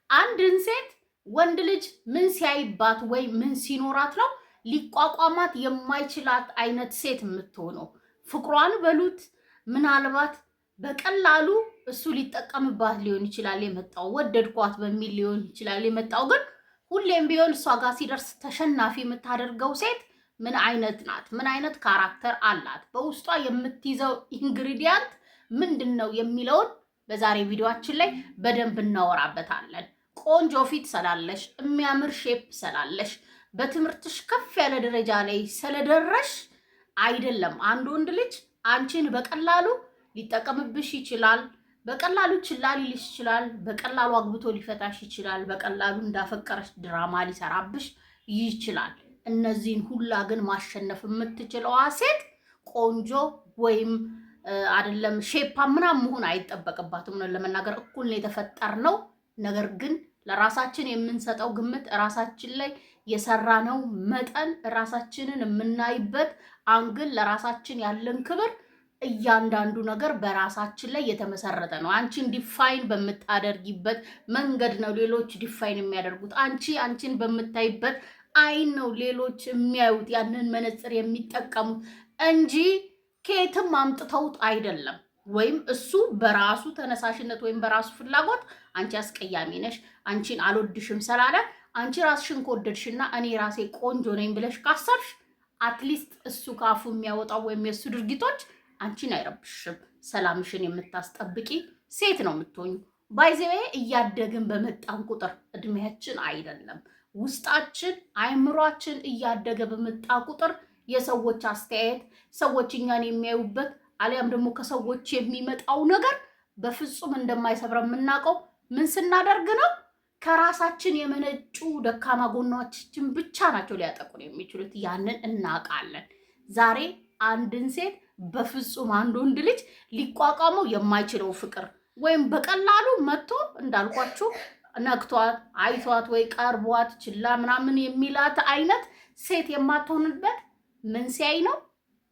አንድን ሴት ወንድ ልጅ ምን ሲያይባት ወይ ምን ሲኖራት ነው ሊቋቋማት የማይችላት አይነት ሴት የምትሆነው? ፍቅሯን በሉት ምናልባት በቀላሉ እሱ ሊጠቀምባት ሊሆን ይችላል የመጣው፣ ወደድኳት በሚል ሊሆን ይችላል የመጣው። ግን ሁሌም ቢሆን እሷ ጋር ሲደርስ ተሸናፊ የምታደርገው ሴት ምን አይነት ናት? ምን አይነት ካራክተር አላት? በውስጧ የምትይዘው ኢንግሪዲያንት ምንድን ነው የሚለውን በዛሬ ቪዲዮአችን ላይ በደንብ እናወራበታለን። ቆንጆ ፊት ስላለሽ፣ የሚያምር ሼፕ ስላለሽ፣ በትምህርትሽ ከፍ ያለ ደረጃ ላይ ስለደረሽ አይደለም አንድ ወንድ ልጅ አንቺን በቀላሉ ሊጠቀምብሽ ይችላል። በቀላሉ ችላ ሊልሽ ይችላል። በቀላሉ አግብቶ ሊፈታሽ ይችላል። በቀላሉ እንዳፈቀረሽ ድራማ ሊሰራብሽ ይችላል። እነዚህን ሁላ ግን ማሸነፍ የምትችለዋ ሴት ቆንጆ ወይም አይደለም ሼፓ ምናምን መሆን አይጠበቅባትም። ነው ለመናገር እኩል ነው የተፈጠርነው። ነገር ግን ለራሳችን የምንሰጠው ግምት፣ ራሳችን ላይ የሰራነው መጠን፣ ራሳችንን የምናይበት አንግል፣ ለራሳችን ያለን ክብር፣ እያንዳንዱ ነገር በራሳችን ላይ የተመሰረተ ነው። አንቺን ዲፋይን በምታደርጊበት መንገድ ነው ሌሎች ዲፋይን የሚያደርጉት። አንቺን በምታይበት አይን ነው ሌሎች የሚያዩት፣ ያንን መነጽር የሚጠቀሙት እንጂ ከየትም አምጥተውት አይደለም። ወይም እሱ በራሱ ተነሳሽነት ወይም በራሱ ፍላጎት አንቺ አስቀያሚ ነሽ፣ አንቺን አልወድሽም ስላለ አንቺ ራስሽን ከወደድሽና እኔ ራሴ ቆንጆ ነኝ ብለሽ ካሰብሽ አትሊስት እሱ ካፉ የሚያወጣው ወይም የእሱ ድርጊቶች አንቺን አይረብሽም። ሰላምሽን የምታስጠብቂ ሴት ነው የምትሆኙ። ባይዘዌ እያደግን በመጣን ቁጥር እድሜያችን አይደለም ውስጣችን አይምሯችን እያደገ በመጣ ቁጥር የሰዎች አስተያየት፣ ሰዎች እኛን የሚያዩበት አሊያም ደግሞ ከሰዎች የሚመጣው ነገር በፍጹም እንደማይሰብረ የምናውቀው ምን ስናደርግ ነው? ከራሳችን የመነጩ ደካማ ጎናችን ብቻ ናቸው ሊያጠቁን የሚችሉት። ያንን እናውቃለን። ዛሬ አንድን ሴት በፍጹም አንድ ወንድ ልጅ ሊቋቋመው የማይችለው ፍቅር ወይም በቀላሉ መጥቶ እንዳልኳችሁ ነክቷት አይቷት ወይ ቀርቧት ችላ ምናምን የሚላት አይነት ሴት የማትሆንበት ምን ሲያይ ነው?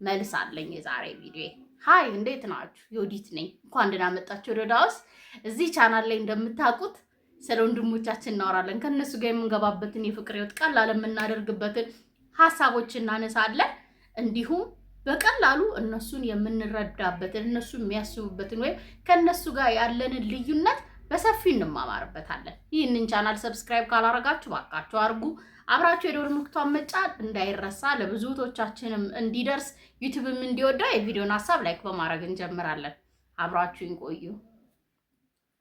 መልስ አለኝ የዛሬ ቪዲዮ። ሃይ እንዴት ናችሁ? ዮዲት ነኝ። እንኳን ደህና መጣችሁ ወደ ዳውስ። እዚህ ቻናል ላይ እንደምታውቁት ስለ ወንድሞቻችን እናወራለን። ከነሱ ጋር የምንገባበትን የፍቅር ህይወት ቀላል የምናደርግበትን ሀሳቦች እናነሳለን። እንዲሁም በቀላሉ እነሱን የምንረዳበትን እነሱ የሚያስቡበትን ወይም ከነሱ ጋር ያለንን ልዩነት በሰፊው እንማማርበታለን። ይህንን ቻናል ሰብስክራይብ ካላረጋችሁ ባካችሁ አርጉ። አብራችሁ የደወል ምልክቷን መጫን እንዳይረሳ፣ ለብዙዎቻችንም እንዲደርስ ዩቲዩብም እንዲወደው የቪዲዮን ሀሳብ ላይክ በማድረግ እንጀምራለን። አብራችሁን ቆዩ።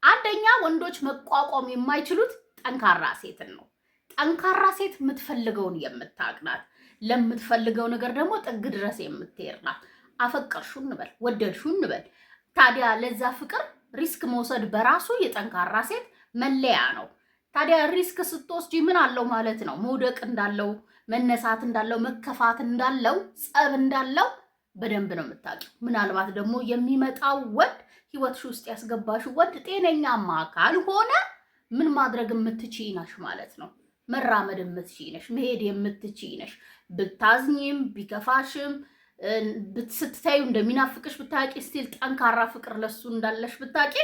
አንደኛ ወንዶች መቋቋም የማይችሉት ጠንካራ ሴትን ነው። ጠንካራ ሴት የምትፈልገውን የምታውቅ ናት። ለምትፈልገው ነገር ደግሞ ጥግ ድረስ የምትሄድ ናት። አፈቀርሹ እንበል ወደድሹ እንበል፣ ታዲያ ለዛ ፍቅር ሪስክ መውሰድ በራሱ የጠንካራ ሴት መለያ ነው። ታዲያ ሪስክ ስትወስጂ ምን አለው ማለት ነው? መውደቅ እንዳለው፣ መነሳት እንዳለው፣ መከፋት እንዳለው፣ ጸብ እንዳለው በደንብ ነው የምታውቂው። ምናልባት ደግሞ የሚመጣው ወንድ ህይወትሽ ውስጥ ያስገባሽ ወንድ ጤነኛማ ካልሆነ ምን ማድረግ የምትችይ ነሽ ማለት ነው። መራመድ የምትችይ ነሽ፣ መሄድ የምትችይ ነሽ። ብታዝኝም ቢከፋሽም ስትታዩ እንደሚናፍቅሽ ብታቂ ስቲል ጠንካራ ፍቅር ለሱ እንዳለሽ ብታቂ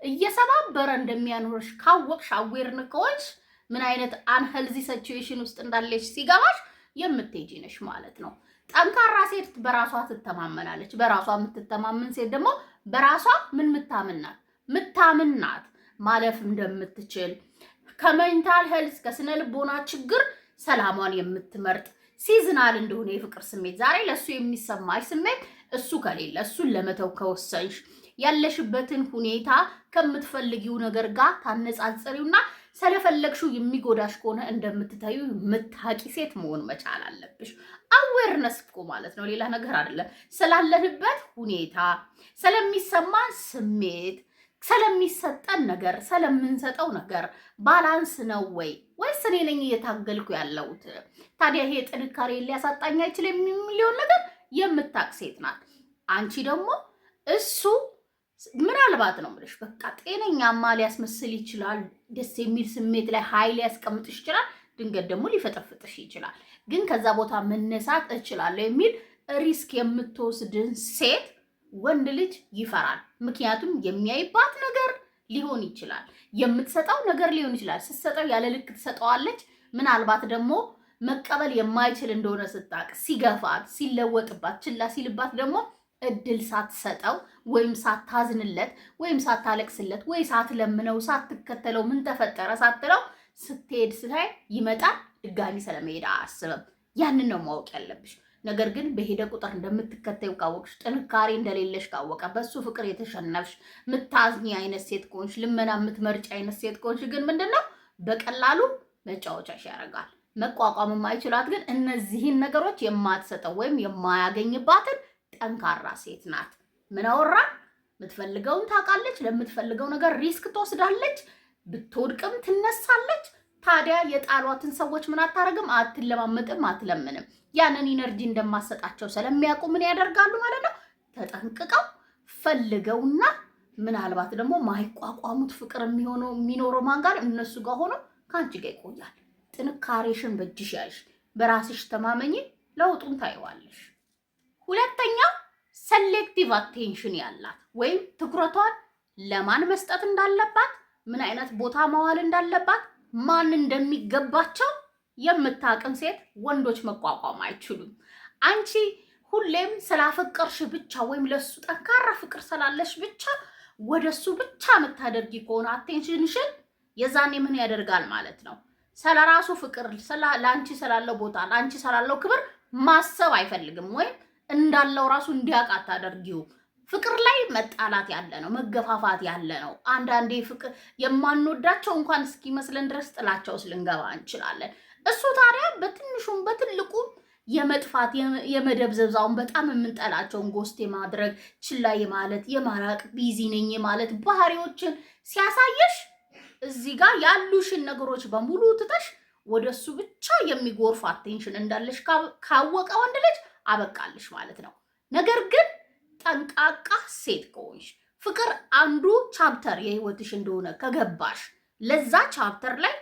እየሰባበረ እንደሚያኖርሽ ካወቅሽ አዌርን ከሆንሽ ምን አይነት አንሄልዚ ሲቹዌሽን ውስጥ እንዳለሽ ሲገባሽ የምትሄጂ ነሽ ማለት ነው። ጠንካራ ሴት በራሷ ትተማመናለች። በራሷ የምትተማመን ሴት ደግሞ በራሷ ምን ምታምናት ማለፍ እንደምትችል ከሜንታል ሄልዝ ከስነ ልቦና ችግር ሰላሟን የምትመርጥ ሲዝናል እንደሆነ የፍቅር ስሜት ዛሬ ለሱ የሚሰማሽ ስሜት እሱ ከሌለ እሱን ለመተው ከወሰንሽ ያለሽበትን ሁኔታ ከምትፈልጊው ነገር ጋር ታነጻጽሪውና ስለፈለግሽው የሚጎዳሽ ከሆነ እንደምትታዩ ምታቂ ሴት መሆን መቻል አለብሽ። አዌርነስ እኮ ማለት ነው ሌላ ነገር አይደለም። ስላለንበት ሁኔታ፣ ስለሚሰማ ስሜት፣ ስለሚሰጠን ነገር፣ ስለምንሰጠው ነገር ባላንስ ነው ወይስ እኔ ነኝ እየታገልኩ ያለሁት? ታዲያ ይሄ ጥንካሬ ሊያሳጣኝ አይችልም የሚሊዮን ነገር የምታቅ ሴት ናት። አንቺ ደግሞ እሱ ምናልባት ነው የምልሽ በቃ ጤነኛማ ሊያስመስል ይችላል። ደስ የሚል ስሜት ላይ ኃይል ያስቀምጥሽ ይችላል። ድንገት ደግሞ ሊፈጠፍጥሽ ይችላል። ግን ከዛ ቦታ መነሳት እችላለሁ የሚል ሪስክ የምትወስድን ሴት ወንድ ልጅ ይፈራል። ምክንያቱም የሚያይባት ነገር ሊሆን ይችላል፣ የምትሰጠው ነገር ሊሆን ይችላል። ስትሰጠው ያለ ልክ ትሰጠዋለች። ምናልባት ደግሞ መቀበል የማይችል እንደሆነ ስታቅ ሲገፋት፣ ሲለወጥባት፣ ችላ ሲልባት ደግሞ እድል ሳትሰጠው ወይም ሳታዝንለት ወይም ሳታለቅስለት ወይ ሳትለምነው ሳትከተለው ምን ተፈጠረ ሳትለው ስትሄድ ስታይ ይመጣል። ድጋሚ ስለመሄድ አያስብም። ያንን ነው ማወቅ ያለብሽ። ነገር ግን በሄደ ቁጥር እንደምትከተዩ ካወቅሽ፣ ጥንካሬ እንደሌለሽ ካወቀ፣ በሱ ፍቅር የተሸነፍሽ ምታዝኝ አይነት ሴት ከሆንሽ፣ ልመና የምትመርጭ አይነት ሴት ከሆንሽ ግን ምንድነው በቀላሉ መጫወቻሽ ያደርጋል። መቋቋም የማይችላት ግን እነዚህን ነገሮች የማትሰጠው ወይም የማያገኝባትን ጠንካራ ሴት ናት። ምን አወራ? የምትፈልገውን ታውቃለች። ለምትፈልገው ነገር ሪስክ ትወስዳለች። ብትወድቅም ትነሳለች። ታዲያ የጣሏትን ሰዎች ምን አታረግም? አትለማመጥም፣ አትለምንም። ያንን ኢነርጂ እንደማሰጣቸው ስለሚያውቁ ምን ያደርጋሉ ማለት ነው? ተጠንቅቀው ፈልገውና ምናልባት ደግሞ ማይቋቋሙት ፍቅር የሚኖረው ማን ጋር? እነሱ ጋር ሆኖ ከአንቺ ጋር ይቆያል። ጥንካሬሽን በእጅሽ ያዥ። በራስሽ ተማመኝ። ለውጡን ታይዋለሽ። ሁለተኛው ሴሌክቲቭ አቴንሽን ያላት ወይም ትኩረቷን ለማን መስጠት እንዳለባት፣ ምን አይነት ቦታ መዋል እንዳለባት፣ ማን እንደሚገባቸው የምታውቅን ሴት ወንዶች መቋቋም አይችሉም። አንቺ ሁሌም ስላፈቀርሽ ብቻ ወይም ለሱ ጠንካራ ፍቅር ስላለሽ ብቻ ወደሱ ብቻ የምታደርጊ ከሆነ አቴንሽንሽን የዛኔ ምን ያደርጋል ማለት ነው? ስለራሱ ፍቅር ለአንቺ ስላለው ቦታ ለአንቺ ስላለው ክብር ማሰብ አይፈልግም ወይም እንዳለው ራሱ እንዲያውቅ አታደርጊው። ፍቅር ላይ መጣላት ያለ ነው፣ መገፋፋት ያለ ነው። አንዳንዴ ፍቅር የማንወዳቸው እንኳን እስኪመስለን ድረስ ጥላቸው ልንገባ እንችላለን። እሱ ታዲያ በትንሹም በትልቁም የመጥፋት የመደብዘብዛውን በጣም የምንጠላቸውን ጎስት የማድረግ ችላ የማለት የማራቅ ቢዚ ነኝ የማለት ባህሪዎችን ሲያሳየሽ እዚህ ጋር ያሉሽን ነገሮች በሙሉ ትተሽ ወደሱ ብቻ የሚጎርፍ አቴንሽን እንዳለሽ ካወቀ ወንድ ልጅ አበቃልሽ ማለት ነው። ነገር ግን ጠንቃቃ ሴት ከሆንሽ ፍቅር አንዱ ቻፕተር የህይወትሽ እንደሆነ ከገባሽ ለዛ ቻፕተር ላይ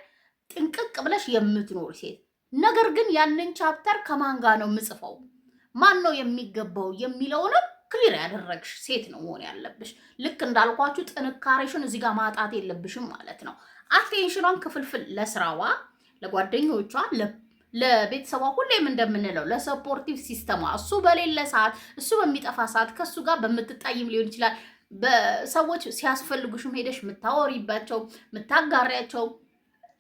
ጥንቅቅ ብለሽ የምትኖር ሴት፣ ነገር ግን ያንን ቻፕተር ከማን ጋር ነው የምጽፈው፣ ማን ነው የሚገባው የሚለውንም ክሊር ያደረግሽ ሴት ነው መሆን ያለብሽ። ልክ እንዳልኳችሁ ጥንካሬሽን እዚህ ጋር ማጣት የለብሽም ማለት ነው። አቴንሽኗን ክፍልፍል ለስራዋ፣ ለጓደኞቿ፣ ለቤተሰቧ ሁሌም እንደምንለው ለሰፖርቲቭ ሲስተሟ እሱ በሌለ ሰዓት እሱ በሚጠፋ ሰዓት ከሱ ጋር በምትጣይም ሊሆን ይችላል። በሰዎች ሲያስፈልጉሽም ሄደሽ የምታወሪባቸው የምታጋሪያቸው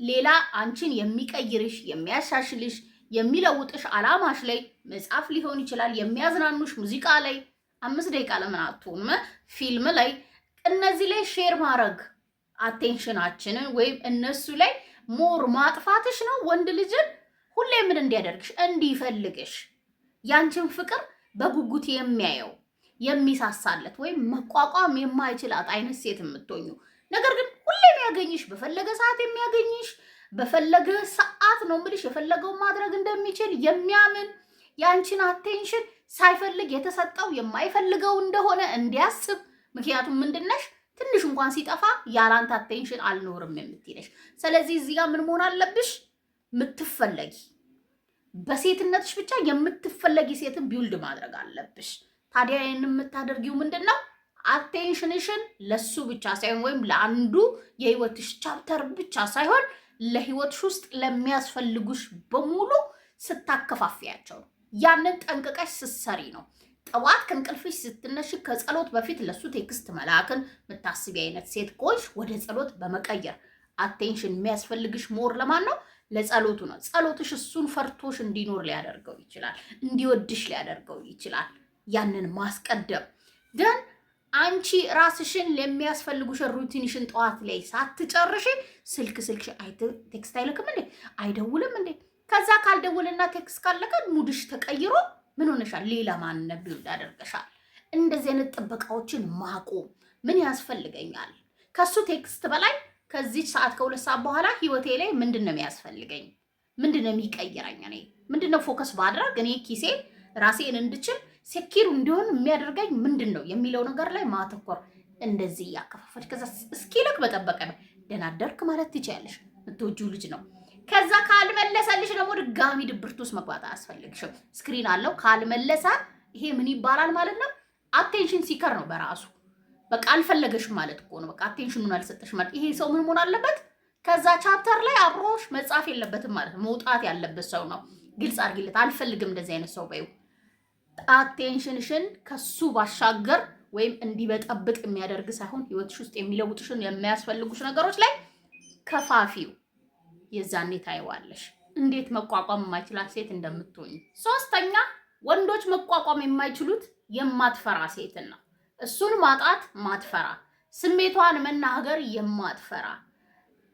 ሌላ አንቺን የሚቀይርሽ የሚያሻሽልሽ የሚለውጥሽ አላማሽ ላይ መጽሐፍ ሊሆን ይችላል፣ የሚያዝናኑሽ ሙዚቃ ላይ 5 ደቂቃ ለምን አትሆንም ፊልም ላይ እነዚህ ላይ ሼር ማድረግ አቴንሽናችንን ወይም እነሱ ላይ ሞር ማጥፋትሽ ነው ወንድ ልጅን ሁሌ ምን እንዲያደርግሽ እንዲፈልግሽ ያንቺን ፍቅር በጉጉት የሚያየው የሚሳሳለት ወይም መቋቋም የማይችላት አይነት ሴት የምትሆኙ። ነገር ግን ሁሌ የሚያገኝሽ በፈለገ ሰዓት የሚያገኝሽ በፈለገ ሰዓት ነው የምልሽ የፈለገው ማድረግ እንደሚችል የሚያምን ያንቺን አቴንሽን ሳይፈልግ የተሰጠው የማይፈልገው እንደሆነ እንዲያስብ። ምክንያቱም ምንድነሽ ትንሽ እንኳን ሲጠፋ ያላንተ አቴንሽን አልኖርም የምትይለሽ። ስለዚህ እዚህ ጋር ምን መሆን አለብሽ? ምትፈለጊ በሴትነትሽ ብቻ የምትፈለጊ ሴትን ቢውልድ ማድረግ አለብሽ። ታዲያ ይህን የምታደርጊው ምንድነው? አቴንሽንሽን ለሱ ብቻ ሳይሆን ወይም ለአንዱ የህይወትሽ ቻፕተር ብቻ ሳይሆን ለህይወትሽ ውስጥ ለሚያስፈልጉሽ በሙሉ ስታከፋፊያቸው ነው። ያንን ጠንቅቀሽ ስትሰሪ ነው። ጠዋት ከእንቅልፍሽ ስትነሽ ከጸሎት በፊት ለሱ ቴክስት መላክን የምታስቢ አይነት ሴት ከሆንሽ ወደ ጸሎት በመቀየር አቴንሽን የሚያስፈልግሽ ሞር ለማን ነው? ለጸሎቱ ነው። ጸሎትሽ እሱን ፈርቶሽ እንዲኖር ሊያደርገው ይችላል፣ እንዲወድሽ ሊያደርገው ይችላል። ያንን ማስቀደም ግን አንቺ ራስሽን ለሚያስፈልጉሽ ሩቲንሽን ጠዋት ላይ ሳትጨርሽ ስልክሽ ቴክስት አይልክም እንዴ? አይደውልም እንዴ? ከዛ ካልደውልና ቴክስት ካለከ ሙድሽ ተቀይሮ ምን ሆነሻል? ሌላ ማንነት ቢውልድ አደርገሻል። እንደዚህ አይነት ጥበቃዎችን ማቆም ምን ያስፈልገኛል? ከሱ ቴክስት በላይ ከዚህ ሰዓት ከ2 ሰዓት በኋላ ህይወቴ ላይ ምንድነው የሚያስፈልገኝ? ምንድነው የሚቀይረኝ? እኔ ምንድነው ፎከስ ባድረግ እኔ ኪሴ ራሴን እንድችል ሴኪር እንዲሆን የሚያደርገኝ ምንድነው የሚለው ነገር ላይ ማተኮር። እንደዚህ ያከፋፈች ከዛ እስኪልክ በጠበቀ ነው ደናደርክ ማለት ትችያለሽ። ምትወጂው ልጅ ነው። ከዛ ካልመለሰልሽ ደግሞ ድጋሚ ድብርት ውስጥ መግባት አያስፈልግሽም። ስክሪን አለው። ካልመለሰ ይሄ ምን ይባላል ማለት ነው? አቴንሽን ሲከር ነው በራሱ። በቃ አልፈለገሽም ማለት እኮ ነው። በቃ አቴንሽኑን አልሰጠሽ ማለት ይሄ ሰው ምን መሆን አለበት? ከዛ ቻፕተር ላይ አብሮሽ መጻፍ የለበትም ማለት ነው። መውጣት ያለበት ሰው ነው። ግልጽ አድርጊለት። አልፈልግም እንደዚህ አይነት ሰው በይው። አቴንሽንሽን ከሱ ባሻገር ወይም እንዲበጠብጥ የሚያደርግ ሳይሆን ህይወትሽ ውስጥ የሚለውጥሽን የሚያስፈልጉሽ ነገሮች ላይ ከፋፊው። የዛኔ ታይዋለሽ እንዴት መቋቋም የማይችላት ሴት እንደምትሆኝ። ሶስተኛ ወንዶች መቋቋም የማይችሉት የማትፈራ ሴትን ነው። እሱን ማጣት ማትፈራ፣ ስሜቷን መናገር የማትፈራ፣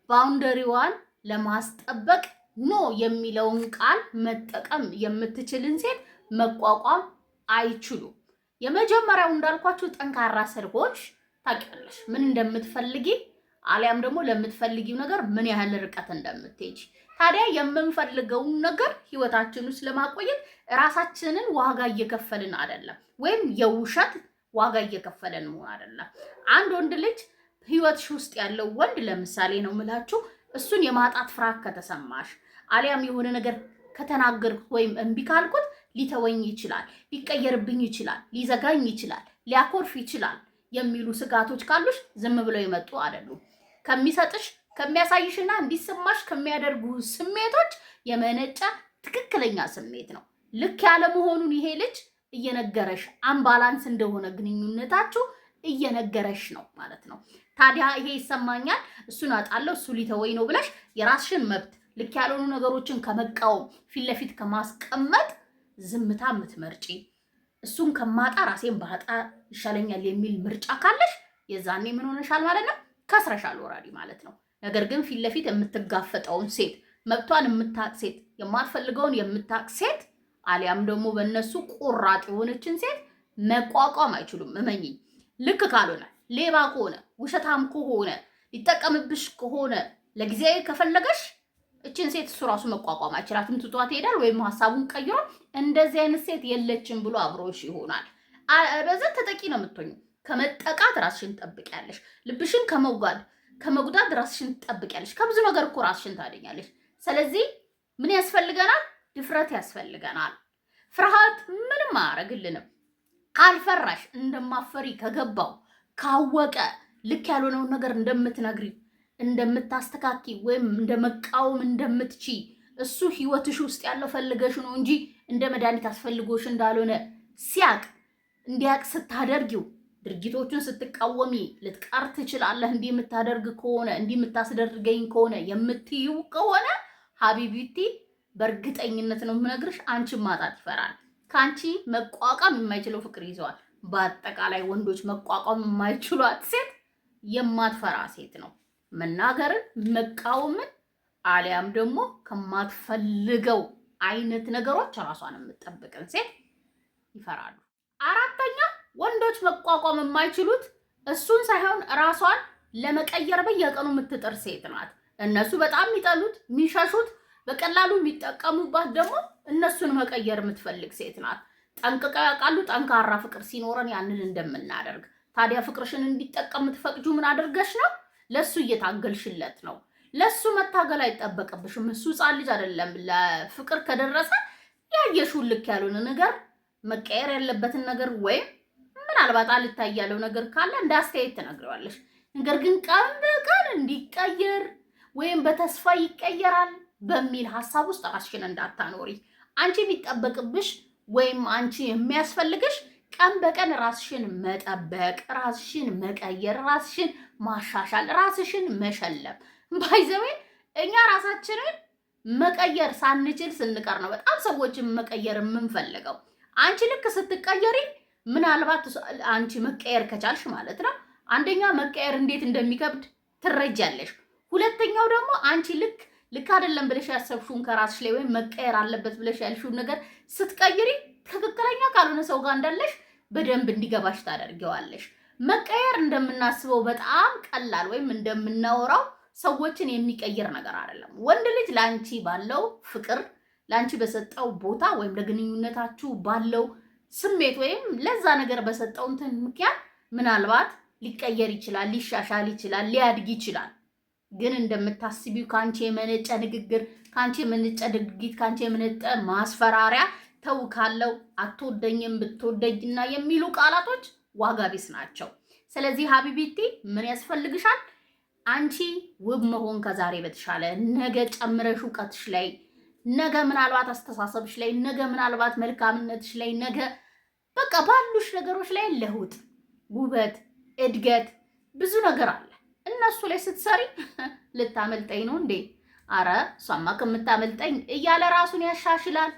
ባውንደሪዋን ለማስጠበቅ ኖ የሚለውን ቃል መጠቀም የምትችልን ሴት መቋቋም አይችሉም። የመጀመሪያው እንዳልኳችሁ ጠንካራ ሰርጎች ታውቂያለሽ ምን እንደምትፈልጊ አሊያም ደግሞ ለምትፈልጊው ነገር ምን ያህል ርቀት እንደምትሄጂ። ታዲያ የምንፈልገውን ነገር ህይወታችን ውስጥ ለማቆየት ራሳችንን ዋጋ እየከፈልን አይደለም፣ ወይም የውሸት ዋጋ እየከፈልን መሆን አይደለም። አንድ ወንድ ልጅ ህይወትሽ ውስጥ ያለው ወንድ ለምሳሌ ነው የምላችሁ፣ እሱን የማጣት ፍርሃት ከተሰማሽ አሊያም የሆነ ነገር ከተናገርኩት ወይም እምቢ ካልኩት ሊተወኝ ይችላል፣ ሊቀየርብኝ ይችላል፣ ሊዘጋኝ ይችላል፣ ሊያኮርፍ ይችላል የሚሉ ስጋቶች ካሉሽ ዝም ብለው የመጡ አይደሉም። ከሚሰጥሽ ከሚያሳይሽና እንዲሰማሽ ከሚያደርጉ ስሜቶች የመነጨ ትክክለኛ ስሜት ነው። ልክ ያለ መሆኑን ይሄ ልጅ እየነገረሽ አምባላንስ እንደሆነ ግንኙነታችሁ እየነገረሽ ነው ማለት ነው። ታዲያ ይሄ ይሰማኛል፣ እሱን አጣለሁ፣ እሱ ሊተወኝ ነው ብለሽ የራስሽን መብት ልክ ያልሆኑ ነገሮችን ከመቃወም ፊት ለፊት ከማስቀመጥ ዝምታ የምትመርጪ፣ እሱን ከማጣ ራሴን ባጣ ይሻለኛል የሚል ምርጫ ካለሽ የዛኔ ምን ሆነሻል ማለት ነው? ከስረሻል ወራዲ ማለት ነው። ነገር ግን ፊት ለፊት የምትጋፈጠውን ሴት፣ መብቷን የምታቅ ሴት፣ የማትፈልገውን የምታቅ ሴት አሊያም ደግሞ በእነሱ ቁራጥ የሆነችን ሴት መቋቋም አይችሉም። እመኚኝ። ልክ ካልሆነ፣ ሌባ ከሆነ፣ ውሸታም ከሆነ፣ ሊጠቀምብሽ ከሆነ፣ ለጊዜያዊ ከፈለገሽ እችን ሴት እሱ ራሱ መቋቋም አይችላትም። ትቷት ይሄዳል፣ ወይም ሀሳቡን ቀይሮ እንደዚህ አይነት ሴት የለችም ብሎ አብሮሽ ይሆናል። በዛ ተጠቂ ነው የምትሆኙ። ከመጠቃት ራስሽን ትጠብቂያለሽ። ልብሽን ከመጉዳት ራስሽን ትጠብቂያለሽ። ከብዙ ነገር እኮ ራስሽን ታደኛለሽ። ስለዚህ ምን ያስፈልገናል? ድፍረት ያስፈልገናል። ፍርሃት ምንም አያደርግልንም። ካልፈራሽ፣ እንደማፈሪ ከገባው ካወቀ፣ ልክ ያልሆነውን ነገር እንደምትነግሪ፣ እንደምታስተካኪ ወይም እንደመቃወም እንደምትቺ እሱ ህይወትሽ ውስጥ ያለው ፈልገሽ ነው እንጂ እንደ መድኃኒት አስፈልጎሽ እንዳልሆነ ሲያቅ እንዲያቅ ስታደርጊው ድርጊቶቹን ስትቃወሚ ልትቀር ትችላለህ። እንዲህ የምታደርግ ከሆነ እንዲህ የምታስደርገኝ ከሆነ የምትዩ ከሆነ ሀቢቢቲ በእርግጠኝነት ነው የምነግርሽ፣ አንቺን ማጣት ይፈራል። ከአንቺ መቋቋም የማይችለው ፍቅር ይዘዋል። በአጠቃላይ ወንዶች መቋቋም የማይችሏት ሴት የማትፈራ ሴት ነው። መናገርን፣ መቃወምን አሊያም ደግሞ ከማትፈልገው አይነት ነገሮች ራሷን የምትጠብቅን ሴት ይፈራሉ። አራተኛ ወንዶች መቋቋም የማይችሉት እሱን ሳይሆን ራሷን ለመቀየር በየቀኑ የምትጥር ሴት ናት። እነሱ በጣም የሚጠሉት የሚሸሹት፣ በቀላሉ የሚጠቀሙባት ደግሞ እነሱን መቀየር የምትፈልግ ሴት ናት። ጠንቅቀው ያውቃሉ ጠንካራ ፍቅር ሲኖረን ያንን እንደምናደርግ። ታዲያ ፍቅርሽን እንዲጠቀም የምትፈቅጁ ምን አድርገሽ ነው? ለሱ እየታገልሽለት ነው። ለሱ መታገል አይጠበቅብሽም። እሱ ሕፃን ልጅ አይደለም። ለፍቅር ከደረሰ ያየሽውን ልክ ያልሆነ ነገር፣ መቀየር ያለበትን ነገር ወይም ምናልባት አልታይ ያለው ነገር ካለ እንደ አስተያየት ትነግረዋለሽ። ነገር ግን ቀን በቀን እንዲቀየር ወይም በተስፋ ይቀየራል በሚል ሀሳብ ውስጥ ራስሽን እንዳታኖሪ። አንቺ የሚጠበቅብሽ ወይም አንቺ የሚያስፈልግሽ ቀን በቀን ራስሽን መጠበቅ፣ ራስሽን መቀየር፣ ራስሽን ማሻሻል፣ ራስሽን መሸለም። ባይዘዌ እኛ ራሳችንን መቀየር ሳንችል ስንቀር ነው በጣም ሰዎችን መቀየር የምንፈልገው። አንቺ ልክ ስትቀየሪ ምናልባት አንቺ መቀየር ከቻልሽ ማለት ነው፣ አንደኛ መቀየር እንዴት እንደሚከብድ ትረጃለሽ። ሁለተኛው ደግሞ አንቺ ልክ አይደለም ብለሽ ያሰብሽውን ከራስሽ ላይ ወይም መቀየር አለበት ብለሽ ያልሽውን ነገር ስትቀይሪ ትክክለኛ ካልሆነ ሰው ጋር እንዳለሽ በደንብ እንዲገባሽ ታደርጊዋለሽ። መቀየር እንደምናስበው በጣም ቀላል ወይም እንደምናወራው ሰዎችን የሚቀይር ነገር አይደለም። ወንድ ልጅ ላንቺ ባለው ፍቅር፣ ላንቺ በሰጠው ቦታ ወይም ለግንኙነታችሁ ባለው ስሜት ወይም ለዛ ነገር በሰጠው እንትን ምክንያት ምናልባት ሊቀየር ይችላል፣ ሊሻሻል ይችላል፣ ሊያድግ ይችላል። ግን እንደምታስቢው ካንቺ የመነጨ ንግግር፣ ካንቺ የመነጨ ድርጊት፣ ካንቺ የመነጨ ማስፈራሪያ፣ ተው ካለው አትወደኝም ብትወደኝና የሚሉ ቃላቶች ዋጋ ቢስ ናቸው። ስለዚህ ሀቢቢቲ ምን ያስፈልግሻል? አንቺ ውብ መሆን ከዛሬ በተሻለ ነገ ጨምረሽ እውቀትሽ ላይ፣ ነገ ምናልባት አስተሳሰብሽ ላይ፣ ነገ ምናልባት መልካምነትሽ ላይ፣ ነገ በቃ ባሉሽ ነገሮች ላይ ለውጥ፣ ውበት፣ እድገት ብዙ ነገር አለ። እነሱ ላይ ስትሰሪ ልታመልጠኝ ነው እንዴ? አረ እሷማ ከምታመልጠኝ እያለ ራሱን ያሻሽላል፣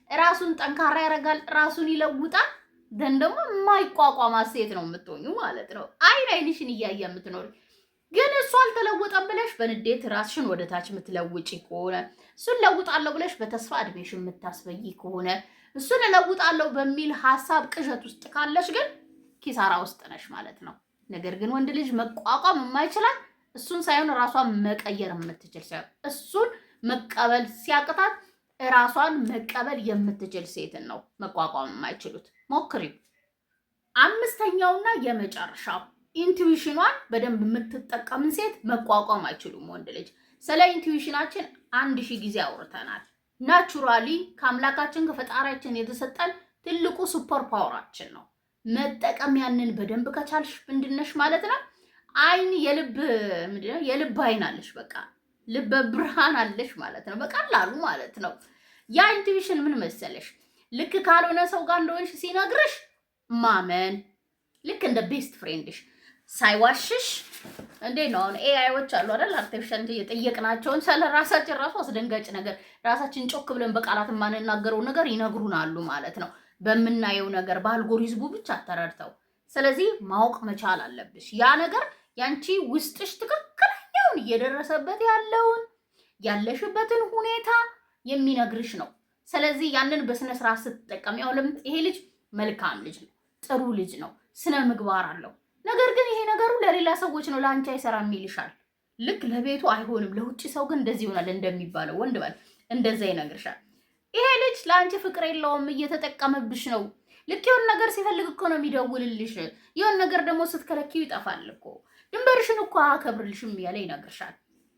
ራሱን ጠንካራ ያደርጋል፣ ራሱን ይለውጣል። ደን ደግሞ የማይቋቋማት ሴት ነው የምትሆኙ ማለት ነው። አይንሽን እያየ የምትኖር ግን እሱ አልተለወጠም ብለሽ በንዴት ራስሽን ወደ ታች የምትለውጪ ከሆነ እሱን ለውጣለሁ ብለሽ በተስፋ እድሜሽን የምታስበይ ከሆነ እሱን እለውጣለሁ በሚል ሀሳብ ቅዠት ውስጥ ካለሽ ግን ኪሳራ ውስጥ ነሽ ማለት ነው። ነገር ግን ወንድ ልጅ መቋቋም የማይችላት እሱን ሳይሆን ራሷን መቀየር የምትችል ሳይሆን እሱን መቀበል ሲያቅታት ራሷን መቀበል የምትችል ሴትን ነው መቋቋም የማይችሉት። ሞክሪው። አምስተኛውና የመጨረሻው ኢንቱዊሽኗን በደንብ የምትጠቀምን ሴት መቋቋም አይችሉም ወንድ ልጅ። ስለ ኢንቱዊሽናችን 1000 ጊዜ አውርተናል። ናቹራሊ ከአምላካችን ከፈጣሪያችን የተሰጠን ትልቁ ሱፐር ፓወራችን ነው። መጠቀም ያንን በደንብ ከቻልሽ ምንድነሽ ማለት ነው? አይን የልብ አይን አለሽ፣ በቃ ልበ ብርሃን አለሽ ማለት ነው። በቀላሉ ማለት ነው። ያ ኢንቱዊሽን ምን መሰለሽ? ልክ ካልሆነ ሰው ጋር እንደሆንሽ ሲነግርሽ ማመን፣ ልክ እንደ ቤስት ፍሬንድሽ ሳይዋሽሽ። እንዴት ነው አሁን ኤአይዎች አሉ አይደል? አርቲፊሻል የጠየቅናቸውን ስለ ራሳችን ራሱ አስደንጋጭ ነገር ራሳችን ጮክ ብለን በቃላት የማንናገረው ነገር ይነግሩናሉ ማለት ነው። በምናየው ነገር በአልጎሪዝሙ ብቻ ተረድተው። ስለዚህ ማወቅ መቻል አለብሽ። ያ ነገር ያንቺ ውስጥሽ ትክክለኛውን እየደረሰበት ያለውን ያለሽበትን ሁኔታ የሚነግርሽ ነው። ስለዚህ ያንን በስነ ስርዓት ስትጠቀም ያው ይሄ ልጅ መልካም ልጅ ነው፣ ጥሩ ልጅ ነው፣ ስነ ምግባር አለው። ነገር ግን ይሄ ነገሩ ለሌላ ሰዎች ነው፣ ለአንቺ አይሰራም ይልሻል። ልክ ለቤቱ አይሆንም፣ ለውጭ ሰው ግን እንደዚህ ይሆናል እንደሚባለው ወንድ ባል እንደዛ ይነግርሻል። ይሄ ልጅ ለአንቺ ፍቅር የለውም፣ እየተጠቀመብሽ ነው። ልክ የሆነ ነገር ሲፈልግ እኮ ነው የሚደውልልሽ። የሆነ ነገር ደግሞ ስትከለኪው ይጠፋል እኮ። ድንበርሽን እኮ አከብርልሽም እያለ ይነግርሻል።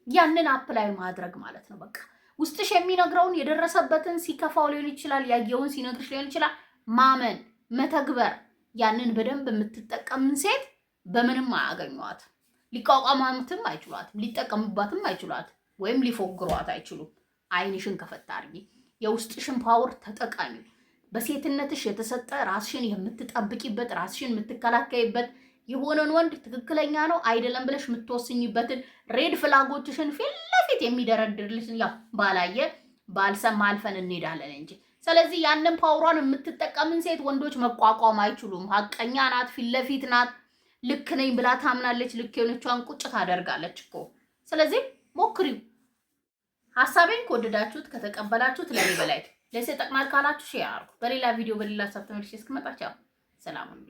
ያንን አፕላይ ማድረግ ማለት ነው። በቃ ውስጥሽ የሚነግረውን የደረሰበትን ሲከፋው ሊሆን ይችላል፣ ያየውን ሲነግርሽ ሊሆን ይችላል። ማመን፣ መተግበር። ያንን በደንብ የምትጠቀምን ሴት በምንም አያገኟት። ሊቋቋማትም አይችሏትም፣ ሊጠቀሙባትም አይችሏት፣ ወይም ሊፎግሯት አይችሉም። አይንሽን ከፈታ አድርጊ። የውስጥሽን ፓወር ተጠቃሚ። በሴትነትሽ የተሰጠ ራስሽን የምትጠብቂበት ራስሽን የምትከላከይበት የሆነን ወንድ ትክክለኛ ነው አይደለም ብለሽ የምትወስኝበትን ሬድ ፍላጎችሽን ፊት ለፊት የሚደረድርልሽን ያው ባላየ ባልሰማ አልፈን እንሄዳለን እንጂ። ስለዚህ ያንን ፓወሯን የምትጠቀምን ሴት ወንዶች መቋቋም አይችሉም። ሀቀኛ ናት፣ ፊት ለፊት ናት፣ ልክ ነኝ ብላ ታምናለች። ልክ የሆነቿን ቁጭ ታደርጋለች እኮ። ስለዚህ ሞክሪው። ሀሳቤን ከወደዳችሁት ከተቀበላችሁት ለኔ በላይ ለሴ ጠቅማል ካላችሁ ሼር አድርጉ። በሌላ ቪዲዮ በሌላ ሀሳብ ተመልሼ እስክመጣ ቻው፣ ሰላም ሁኑ።